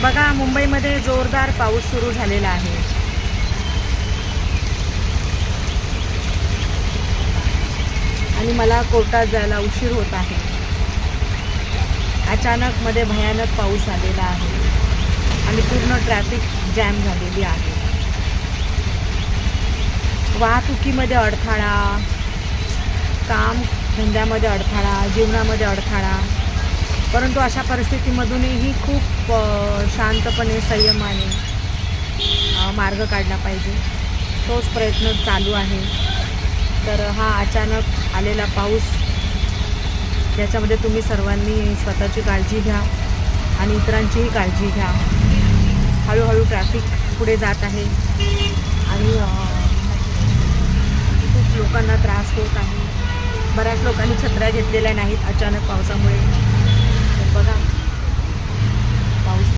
बघा, मुंबईमध्ये जोरदार पाऊस सुरू झालेला आहे. आणि मला कोर्टात जायला उशीर होत आहे. अचानक मध्ये भयानक पाऊस आलेला आहे आणि पूर्ण ट्रॅफिक जॅम झालेली आहे. वाहतुकीमध्ये अडथळा, काम धंद्यामध्ये अडथळा, जीवनामध्ये अडथळा. परंतु अशा परिस्थितीमधूनही खूप शांतपणे, संयमाने मार्ग काढला पाहिजे. तोच प्रयत्न चालू आहे. तर हा अचानक आलेला पाऊस, याच्यामध्ये तुम्ही सर्वांनी स्वतःची काळजी घ्या आणि इतरांचीही काळजी घ्या. हळूहळू ट्रॅफिक पुढे जात आहे आणि खूप लोकांना त्रास होत आहे. बऱ्याच लोकांनी छत्र्या घेतलेल्या नाहीत अचानक पावसामुळे. तर बघा,